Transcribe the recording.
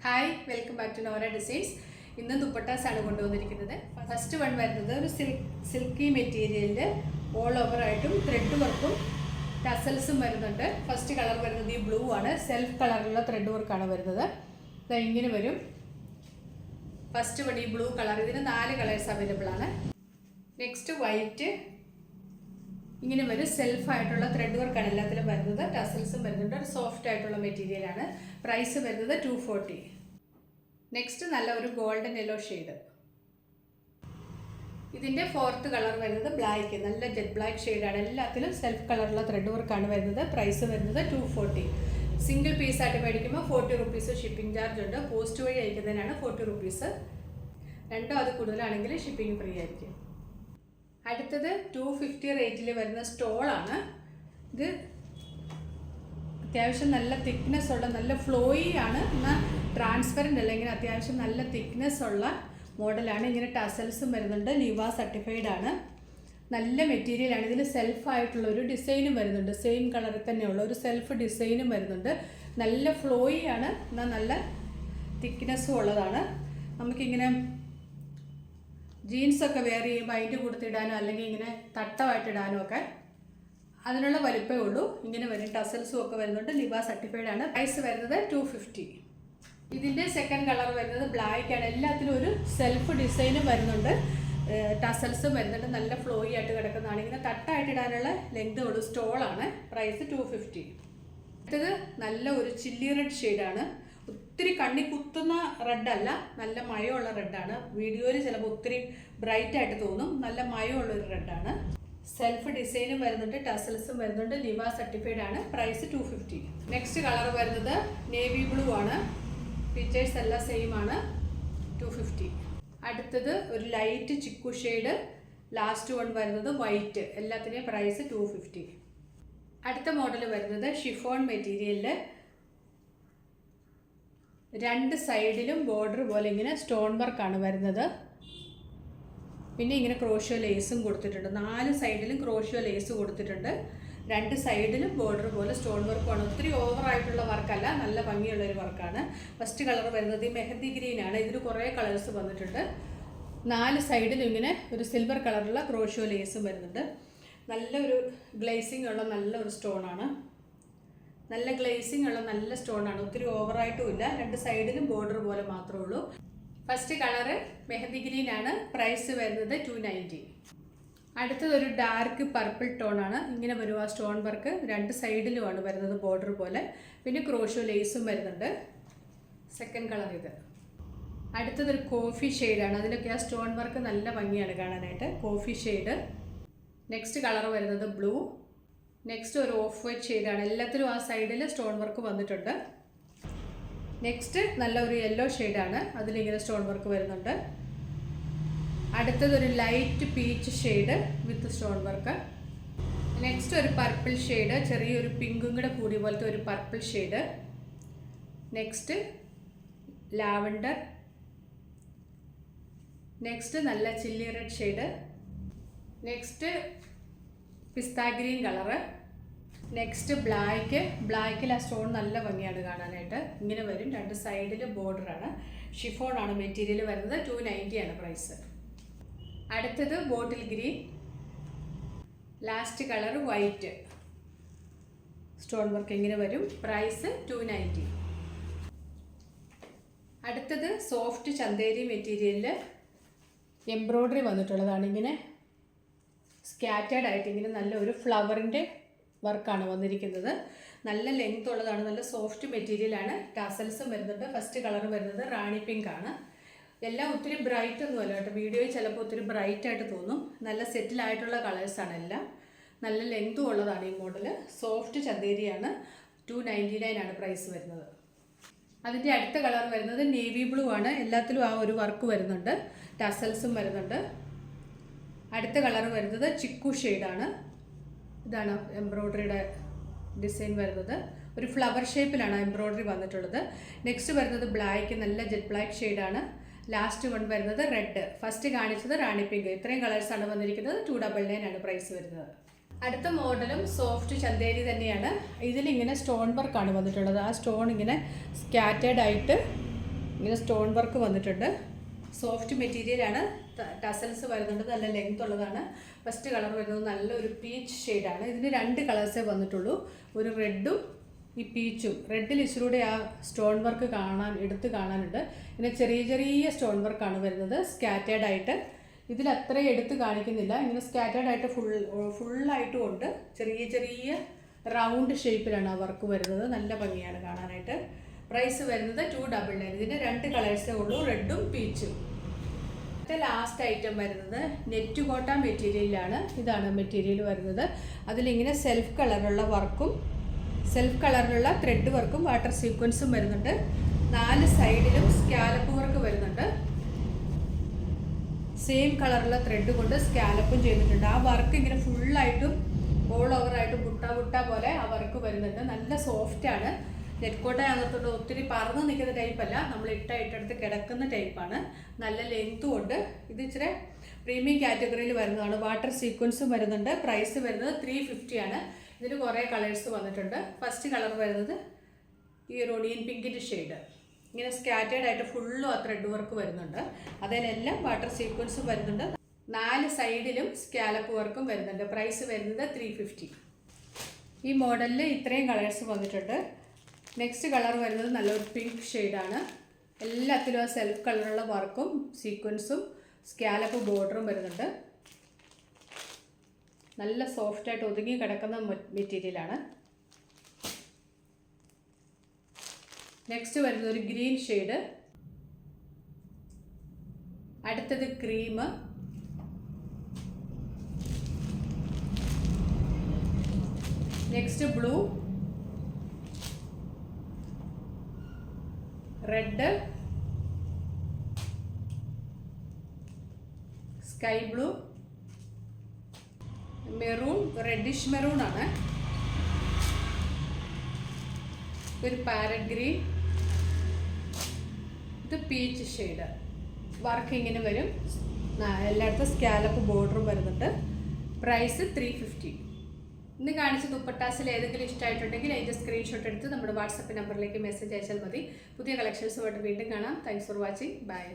Hi, welcome back to Nora designs. ഇന്ന് ദുപ്പട്ടാസ് ആണ് കൊണ്ടുവന്നിരിക്കുന്നത്. ഫസ്റ്റ് വൺ വരുന്നത് ഒരു സിൽക്കി മെറ്റീരിയലിൽ ഓൾ ഓവർ ആയിട്ടും ത്രെഡ് വർക്കും ടസൽസും വരുന്നുണ്ട്. ഫസ്റ്റ് കളർ വരുന്നത് ഈ ബ്ലൂ ആണ്. സെൽഫ് കളറിലുള്ള ത്രെഡ് വർക്കാണ് വരുന്നത്. ഇങ്ങനെ വരും. ഫസ്റ്റ് വൺ ഈ ബ്ലൂ കളർ. ഇതിന് 4 കളേഴ്സ് അവൈലബിൾ ആണ്. Next white. ഇങ്ങനെ വരും. സെൽഫായിട്ടുള്ള ത്രെഡ് വർക്കാണ് എല്ലാത്തിലും വരുന്നത്. ടസൽസും വരുന്നുണ്ട്. ഒരു സോഫ്റ്റ് ആയിട്ടുള്ള മെറ്റീരിയലാണ്. പ്രൈസ് വരുന്നത് 240. നെക്സ്റ്റ് നല്ല ഒരു ഗോൾഡൻ യെല്ലോ ഷെയ്ഡ്. ഇതിൻ്റെ 4th കളർ വരുന്നത് ബ്ലാക്ക്. നല്ല ജെറ്റ് ബ്ലാക്ക് ഷെയ്ഡാണ്. എല്ലാത്തിലും സെൽഫ് കളറുള്ള ത്രെഡ് വർക്കാണ് വരുന്നത്. പ്രൈസ് വരുന്നത് 240. സിംഗിൾ പീസായിട്ട് മേടിക്കുമ്പോൾ 40 റുപ്പീസ് ഷിപ്പിംഗ് ചാർജ് ഉണ്ട്. പോസ്റ്റ് വഴി അയക്കുന്നതിനാണ് 40 റുപ്പീസ്. രണ്ടോ അത് കൂടുതലാണെങ്കിൽ ഷിപ്പിംഗ് ഫ്രീ ആയിരിക്കും. അടുത്തത് 250 റേറ്റിൽ വരുന്ന സ്റ്റോളാണ്. ഇത് അത്യാവശ്യം നല്ല തിക്നെസ് ഉള്ള, നല്ല ഫ്ലോയി ആണ്, എന്നാൽ ട്രാൻസ്പെറൻ്റ് അല്ല. ഇങ്ങനെ അത്യാവശ്യം നല്ല തിക്നെസ് ഉള്ള മോഡലാണ്. ഇങ്ങനെ ടസൽസും വരുന്നുണ്ട്. ലിവ സർട്ടിഫൈഡ് ആണ്. നല്ല മെറ്റീരിയലാണ്. ഇതിൽ സെൽഫായിട്ടുള്ള ഒരു ഡിസൈനും വരുന്നുണ്ട്. സെയിം കളറിൽ തന്നെയുള്ള ഒരു സെൽഫ് ഡിസൈനും വരുന്നുണ്ട്. നല്ല ഫ്ലോയി ആണ്, എന്നാൽ നല്ല തിക്നെസ്സും ഉള്ളതാണ്. നമുക്കിങ്ങനെ ജീൻസൊക്കെ വെയർ ചെയ്യുമ്പോൾ അതിൻ്റെ കൊടുത്തിടാനോ അല്ലെങ്കിൽ ഇങ്ങനെ തട്ടമായിട്ടിടാനോ ഒക്കെ അതിനുള്ള വലിപ്പമേ ഉള്ളൂ. ഇങ്ങനെ വരും. ടസൽസും ഒക്കെ വരുന്നുണ്ട്. ലിവ സർട്ടിഫൈഡ് ആണ്. പ്രൈസ് വരുന്നത് 250. ഇതിൻ്റെ സെക്കൻഡ് കളർ വരുന്നത് ബ്ലാക്ക് ആണ്. എല്ലാത്തിലും ഒരു സെൽഫ് ഡിസൈനും വരുന്നുണ്ട്. ടസൽസും വരുന്നുണ്ട്. നല്ല ഫ്ലോയി ആയിട്ട് കിടക്കുന്നതാണ്. ഇങ്ങനെ തട്ടായിട്ടിടാനുള്ള ലെങ്ത് ഉള്ളൂ. സ്റ്റോളാണ്. പ്രൈസ് 250. അടുത്തത് നല്ല ഒരു ചില്ലി റെഡ് ഷെയ്ഡാണ്. ഒത്തിരി കണ്ണി കുത്തുന്ന റെഡല്ല, നല്ല മയമുള്ള റെഡാണ്. വീഡിയോയിൽ ചിലപ്പോൾ ഒത്തിരി ബ്രൈറ്റ് ആയിട്ട് തോന്നും. നല്ല മയമുള്ളൊരു റെഡാണ്. സെൽഫ് ഡിസൈനും വരുന്നുണ്ട്. ടസൽസും വരുന്നുണ്ട്. ലിവ സർട്ടിഫൈഡ് ആണ്. പ്രൈസ് 250. നെക്സ്റ്റ് കളർ വരുന്നത് നേവി ബ്ലൂ ആണ്. ഫീച്ചേഴ്സ് എല്ലാം സെയിം ആണ്. 250. അടുത്തത് ഒരു light chikoo shade. Last one വരുന്നത് വൈറ്റ്. എല്ലാത്തിൻ്റെയും പ്രൈസ് 250. അടുത്ത മോഡൽ വരുന്നത് ഷിഫോൺ മെറ്റീരിയലിൽ 2 സൈഡിലും ബോർഡർ പോലെ ഇങ്ങനെ സ്റ്റോൺ വർക്കാണ് വരുന്നത്. പിന്നെ ഇങ്ങനെ ക്രോഷ്യോ ലേസും കൊടുത്തിട്ടുണ്ട്. 4 സൈഡിലും ക്രോഷ്യോ ലേസ് കൊടുത്തിട്ടുണ്ട്. 2 സൈഡിലും ബോർഡർ പോലെ സ്റ്റോൺ വർക്കുമാണ്. ഒത്തിരി ഓവറായിട്ടുള്ള വർക്കല്ല, നല്ല ഭംഗിയുള്ളൊരു വർക്കാണ്. ഫസ്റ്റ് കളർ വരുന്നത് ഈ മെഹന്തി ഗ്രീൻ ആണ്. ഇതിൽ കുറേ കളേഴ്സ് വന്നിട്ടുണ്ട്. 4 സൈഡിലും ഇങ്ങനെ ഒരു സിൽവർ കളറുള്ള ക്രോഷ്യോ ലേസും വരുന്നുണ്ട്. നല്ലൊരു ഗ്ലേസിംഗ് ഉള്ള നല്ലൊരു സ്റ്റോണാണ്. നല്ല ഗ്ലേസിംഗ് ഉള്ള നല്ല സ്റ്റോണാണ്. ഒത്തിരി ഓവറായിട്ടും ഇല്ല. 2 സൈഡിലും ബോർഡർ പോലെ മാത്രമേ ഉള്ളൂ. ഫസ്റ്റ് കളറ് മെഹന്തി ഗ്രീൻ ആണ്. പ്രൈസ് വരുന്നത് 290. അടുത്തതൊരു ഡാർക്ക് പർപ്പിൾ ടോണാണ്. ഇങ്ങനെ വരും ആ സ്റ്റോൺ വർക്ക്. 2 സൈഡിലുമാണ് വരുന്നത് ബോർഡർ പോലെ. പിന്നെ ക്രോഷ്യോ ലേസും വരുന്നുണ്ട്. സെക്കൻഡ് കളർ ഇത്. അടുത്തതൊരു കോഫി ഷെയ്ഡാണ്. അതിലൊക്കെ ആ സ്റ്റോൺ വർക്ക് നല്ല ഭംഗിയാണ് കാണാനായിട്ട്. Coffee shade. നെക്സ്റ്റ് കളർ വരുന്നത് ബ്ലൂ. നെക്സ്റ്റ് ഒരു ഓഫ് വൈറ്റ് ഷെയ്ഡാണ്. എല്ലാത്തിലും ആ സൈഡിൽ സ്റ്റോൺ വർക്ക് വന്നിട്ടുണ്ട്. നെക്സ്റ്റ് നല്ലൊരു യെല്ലോ ഷെയ്ഡാണ്. അതിലിങ്ങനെ സ്റ്റോൺ വർക്ക് വരുന്നുണ്ട്. അടുത്തതൊരു light peach shade with stone work. Next ഒരു പർപ്പിൾ ഷെയ്ഡ്, ചെറിയൊരു പിങ്കും കൂടെ കൂടിയ പോലത്തെ ഒരു purple shade. Next lavender. Next നല്ല chilli red shade. Next pista green colour. Next black. ബ്ലാക്കിൽ ആ സ്റ്റോൺ നല്ല ഭംഗിയാണ് കാണാനായിട്ട്. ഇങ്ങനെ വരും. 2 സൈഡിൽ ബോർഡറാണ്. ഷിഫോൺ ആണ് മെറ്റീരിയൽ വരുന്നത്. 290 ആണ് പ്രൈസ്. അടുത്തത് bottle green. Last colour white. Stone work ഇങ്ങനെ വരും. പ്രൈസ് 290. അടുത്തത് സോഫ്റ്റ് ചന്തേരി മെറ്റീരിയലിൽ എംബ്രോയ്ഡറി വന്നിട്ടുള്ളതാണ്. ഇങ്ങനെ സ്കാറ്റേഡ് ആയിട്ട് ഇങ്ങനെ നല്ല ഒരു ഫ്ലവറിൻ്റെ വർക്കാണ് വന്നിരിക്കുന്നത്. നല്ല ലെങ്ത് ഉള്ളതാണ്. നല്ല സോഫ്റ്റ് മെറ്റീരിയലാണ്. ടസൽസും വരുന്നുണ്ട്. ഫസ്റ്റ് കളർ വരുന്നത് റാണി പിങ്ക് ആണ്. എല്ലാം ഒത്തിരി ബ്രൈറ്റ് ഒന്നും അല്ല കേട്ടോ. വീഡിയോയിൽ ചിലപ്പോൾ ഒത്തിരി ബ്രൈറ്റ് ആയിട്ട് തോന്നും. നല്ല സെറ്റിലായിട്ടുള്ള കളേഴ്സാണ് എല്ലാം. നല്ല ലെങ്തും ഉള്ളതാണ് ഈ മോഡൽ. സോഫ്റ്റ് ചന്തേരിയാണ്. 299 ആണ് പ്രൈസ് വരുന്നത്. അതിൻ്റെ അടുത്ത കളർ വരുന്നത് നേവി ബ്ലൂ ആണ്. എല്ലാത്തിലും ആ ഒരു വർക്ക് വരുന്നുണ്ട്. ടസൽസും വരുന്നുണ്ട്. അടുത്ത കളർ വരുന്നത് ചിക്കു ഷെയ്ഡാണ്. ഇതാണ് എംബ്രോയ്ഡറിയുടെ ഡിസൈൻ വരുന്നത്. ഒരു ഫ്ലവർ ഷേപ്പിലാണ് എംബ്രോയ്ഡറി വന്നിട്ടുള്ളത്. നെക്സ്റ്റ് വരുന്നത് ബ്ലാക്ക്. നല്ല ജെറ്റ് ബ്ലാക്ക് ഷെയ്ഡാണ്. ലാസ്റ്റ് വൺ വരുന്നത് റെഡ്. ഫസ്റ്റ് കാണിച്ചത് റാണി പിങ്ക്. ഇത്രയും കളേഴ്സാണ് വന്നിരിക്കുന്നത്. 299 ആണ് പ്രൈസ് വരുന്നത്. അടുത്ത മോഡലും സോഫ്റ്റ് ചന്തേരി തന്നെയാണ്. ഇതിലിങ്ങനെ സ്റ്റോൺ വർക്കാണ് വന്നിട്ടുള്ളത്. ആ സ്റ്റോൺ ഇങ്ങനെ സ്കാറ്റേഡ് ആയിട്ട് ഇങ്ങനെ സ്റ്റോൺ വർക്ക് വന്നിട്ടുണ്ട്. സോഫ്റ്റ് മെറ്റീരിയലാണ്. ടസൽസ് വരുന്നുണ്ട്. നല്ല ലെങ്ത് ഉള്ളതാണ്. ഫസ്റ്റ് കളർ വരുന്നത് നല്ലൊരു പീച്ച് ഷെയ്ഡാണ്. ഇതിന് 2 കളേഴ്സേ വന്നിട്ടുള്ളൂ. ഒരു റെഡും ഈ പീച്ചും. റെഡിൽ ഇച്ചിലൂടെ ആ സ്റ്റോൺ വർക്ക് എടുത്ത് കാണാനുണ്ട്. പിന്നെ ചെറിയ ചെറിയ സ്റ്റോൺ വർക്കാണ് വരുന്നത്, സ്കാറ്റേർഡ് ആയിട്ട്. ഇതിൽ അത്രയും എടുത്ത് കാണിക്കുന്നില്ല. ഇങ്ങനെ സ്കാറ്റേർഡ് ആയിട്ട് ഫുള്ളായിട്ടും ഉണ്ട്. ചെറിയ ചെറിയ റൗണ്ട് ഷേപ്പിലാണ് ആ വർക്ക് വരുന്നത്. നല്ല ഭംഗിയാണ് കാണാനായിട്ട്. പ്രൈസ് വരുന്നത് 299. ഇതിൻ്റെ 2 കളേഴ്സേ ഉള്ളൂ, റെഡും പീച്ചും. ലാസ്റ്റ് ഐറ്റം വരുന്നത് നെറ്റ് കോട്ട മെറ്റീരിയലാണ്. ഇതാണ് മെറ്റീരിയൽ വരുന്നത്. അതിലിങ്ങനെ സെൽഫ് കളറുള്ള വർക്കും സെൽഫ് കളറിലുള്ള ത്രെഡ് വർക്കും വാട്ടർ സീക്വൻസും വരുന്നുണ്ട്. 4 സൈഡിലും സ്കാലപ്പ് വർക്ക് വരുന്നുണ്ട്. സെയിം കളറുള്ള ത്രെഡ് കൊണ്ട് സ്കാലപ്പും ചെയ്തിട്ടുണ്ട്. ആ വർക്ക് ഇങ്ങനെ ഫുള്ളായിട്ടും ഓൾ ഓവറായിട്ടും മുട്ട പോലെ ആ വർക്ക് വരുന്നുണ്ട്. നല്ല സോഫ്റ്റാണ്. നെറ്റ് കോട്ട ആകത്തോണ്ട് ഒത്തിരി പറന്ന് നിൽക്കുന്ന ടൈപ്പല്ല, നമ്മൾ ഇട്ടെടുത്ത് കിടക്കുന്ന ടൈപ്പാണ്. നല്ല ലെങ്ത്തും ഉണ്ട്. ഇത് ഇച്ചിരി പ്രീമിയം കാറ്റഗറിയിൽ വരുന്നതാണ്. വാട്ടർ സീക്വൻസും വരുന്നുണ്ട്. പ്രൈസ് വരുന്നത് 350 ആണ്. ഇതിൽ കുറേ കളേഴ്സ് വന്നിട്ടുണ്ട്. ഫസ്റ്റ് കളർ വരുന്നത് ഈ ഒരു ഒണിയൻ പിങ്കിൻ്റെ ഷെയ്ഡ്. ഇങ്ങനെ സ്കാറ്റേർഡ് ആയിട്ട് ഫുള്ളും ആ ത്രെഡ് വർക്ക് വരുന്നുണ്ട്. അതിലെല്ലാം വാട്ടർ സീക്വൻസും വരുന്നുണ്ട്. 4 സൈഡിലും സ്കാലപ്പ് വർക്കും വരുന്നുണ്ട്. പ്രൈസ് വരുന്നത് 350. ഈ മോഡലിൽ ഇത്രയും കളേഴ്സ് വന്നിട്ടുണ്ട്. നെക്സ്റ്റ് കളർ വരുന്നത് നല്ലൊരു പിങ്ക് ഷെയ്ഡാണ്. എല്ലാത്തിലും ആ സെൽഫ് കളറുള്ള വർക്കും സീക്വൻസും സ്കാലപ്പ് ബോർഡറും വരുന്നുണ്ട്. നല്ല സോഫ്റ്റായിട്ട് ഒതുങ്ങി കിടക്കുന്ന മെറ്റീരിയലാണ്. നെക്സ്റ്റ് വരുന്നത് ഒരു ഗ്രീൻ ഷെയ്ഡ്. അടുത്തത് cream. Next blue, red, sky blue, maroon, reddish maroon ആണ്. ഒരു പാരറ്റ് ഗ്രീൻ, ഇത് പീച്ച് ഷെയ്ഡ്. വർക്ക് ഇങ്ങനെ വരും. എല്ലായിടത്തും സ്കാലപ്പ് ബോർഡറും വരുന്നുണ്ട്. പ്രൈസ് 350. ഇന്ന് കാണിച്ച ദുപ്പട്ടാസിൽ ഏതെങ്കിലും ഇഷ്ടമായിട്ടുണ്ടെങ്കിൽ അതിൻ്റെ സ്ക്രീൻഷോട്ട് എടുത്ത് നമ്മുടെ വാട്സപ്പ് നമ്പറിലേക്ക് മെസ്സേജ് അയച്ചാൽ മതി. പുതിയ കളക്ഷൻസുമായിട്ട് വീണ്ടും കാണാം. Thanks for watching. ബൈ.